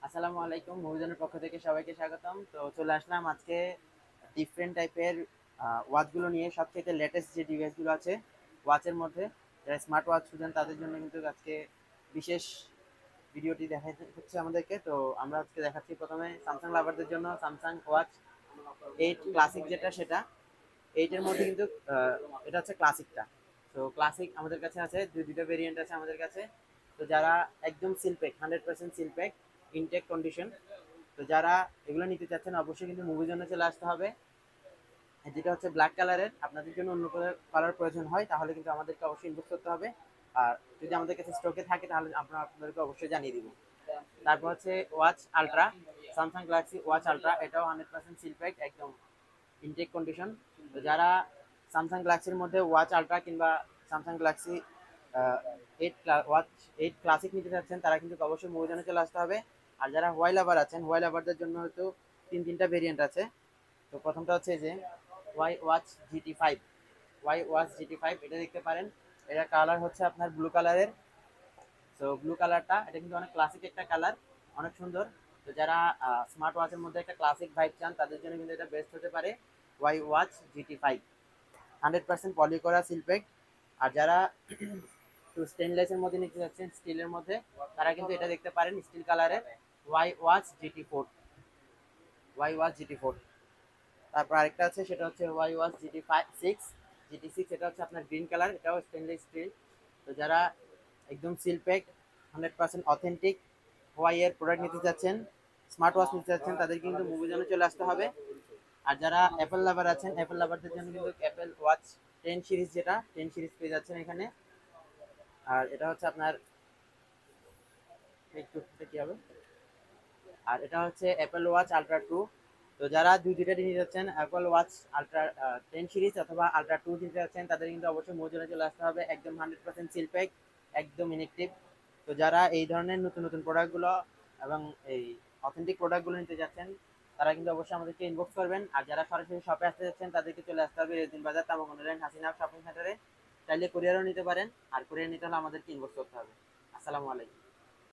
আসসালামু আলাইকুম, মুভিজনের পক্ষ থেকে সবাইকে স্বাগতম। তো চলে আসলাম আজকে ডিফারেন্ট টাইপের ওয়াচগুলো নিয়ে। সবচেয়ে লেটেস্ট যে ডিভাইসগুলো আছে ওয়াচের মধ্যে, যারা স্মার্ট ওয়াচ খুঁজেন তাদের জন্য কিন্তু আজকে বিশেষ ভিডিওটি দেখা হচ্ছে আমাদেরকে। তো আমরা আজকে দেখাচ্ছি প্রথমে স্যামসাং লাভারদের জন্য স্যামসাং ওয়াচ 8 ক্লাসিক, যেটা সেটা 8 এর মধ্যে কিন্তু আহ, এটা হচ্ছে ক্লাসিকটা। তো ক্লাসিক আমাদের কাছে আছে, দুইটা ভেরিয়েন্ট আছে আমাদের কাছে। তো যারা একদম সিলপ্যাক 100% সিলপ্যাক ইনটেক কন্ডিশন, তো যারা এগুলো নিতে চাচ্ছেন অবশ্যই কিন্তু মুভির জন্য চলে আসতে হবে। যেটা হচ্ছে ব্ল্যাক কালারের, আপনাদের জন্য অন্য কালার প্রয়োজন হয় তাহলে কিন্তু আমাদেরকে অবশ্যই ইনবক্স করতে হবে। আর যদি আমাদের কাছে স্টকে থাকে তাহলে আমরা আপনাদেরকে অবশ্যই জানিয়ে দিব। তারপর হচ্ছে watch ultra, Samsung Galaxy watch ultra, এটাও 100% সিলপ্যাক, একদম ইনটেক কন্ডিশন। তো যারা স্যামসাং গ্যালাক্সির মধ্যে ওয়াচ আলট্রা কিংবা স্যামসাং গ্যালাক্সি 8 ক্লাসিক নিতে চাচ্ছেন তারা কিন্তু অবশ্যই মুভিজনে চলে আসতে হবে। আর যারা হোয়াই লাভার আছেন, হোয়াই লাভারদের জন্য হয়তো তিনটা ভেরিয়েন্ট আছে। তো প্রথমটা হচ্ছে যে Y watch GT5। Y watch GT5 এটা দেখতে পারেন। এটা কালার হচ্ছে আপনার ব্লু কালারের। তো ব্লু কালারটা এটা কিন্তু অনেক ক্লাসিক একটা কালার, অনেক সুন্দর। তো যারা স্মার্ট ওয়াচের মধ্যে একটা ক্লাসিক ভাইব চান তাদের জন্য কিন্তু এটা বেস্ট হতে পারে। ওয়াই ওয়াচ GT5 100% পলি করা সিলপ্যাক। আর যারা একটু স্টেনলেসের মধ্যে নিতে যাচ্ছেন, স্টিলের মধ্যে, তারা কিন্তু এটা দেখতে পারেন স্টিল কালারের ওয়াই ওয়াচ GT4। তারপর আরেকটা আছে, সেটা হচ্ছে ওয়াই ওয়াচ GT6। এটা হচ্ছে আপনার গ্রিন কালার, এটাও স্টেনলেস স্টিল। তো যারা একদম সিলপ্যাক 100% অথেন্টিক হোয়াই এর প্রোডাক্ট নিতে চাচ্ছেন, স্মার্ট ওয়াচ নিতে চাচ্ছেন, তাদের কিন্তু মুভি জন্য চলে আসতে হবে। আর যারা অ্যাপেল লাভার আছেন, অ্যাপেল লাভারদের জন্য কিন্তু অ্যাপেল ওয়াচ 10 সিরিজ, যেটা 10 সিরিজ পেয়ে যাচ্ছেন এখানে। আর এটা হচ্ছে আপনার একটু কি হবে, আর এটা হচ্ছে অ্যাপেল ওয়াচ আলট্রা 2। তো যারা দুইটা নিতে যাচ্ছেন, অ্যাপেল ওয়াচ আলট্রা 10 সিরিজ অথবা আলট্রা 2 নিতে যাচ্ছেন, তাদের কিন্তু অবশ্যই মজুরে চলে আসতে হবে, একদম 100% সিল প্যাক, একদম ইনেকটিভ। তো যারা এই ধরনের নতুন নতুন প্রোডাক্টগুলো এবং এই অথেন্টিক প্রোডাক্টগুলো নিতে যাচ্ছেন, তারা কিন্তু অবশ্যই আমাদেরকে ইনবক্স করবেন। আর যারা সরাসরি শপে আসতে যাচ্ছেন তাদেরকে চলে আসতে হবে রেজিন বাজার তামাকন লাইন হাসিনা শপিং সেন্টারে। চাইলে কুরিয়ারও নিতে পারেন, আর কুরিয়ার নিতে হলে আমাদেরকে ইনবক্স করতে হবে। আসসালামু আলাইকুম।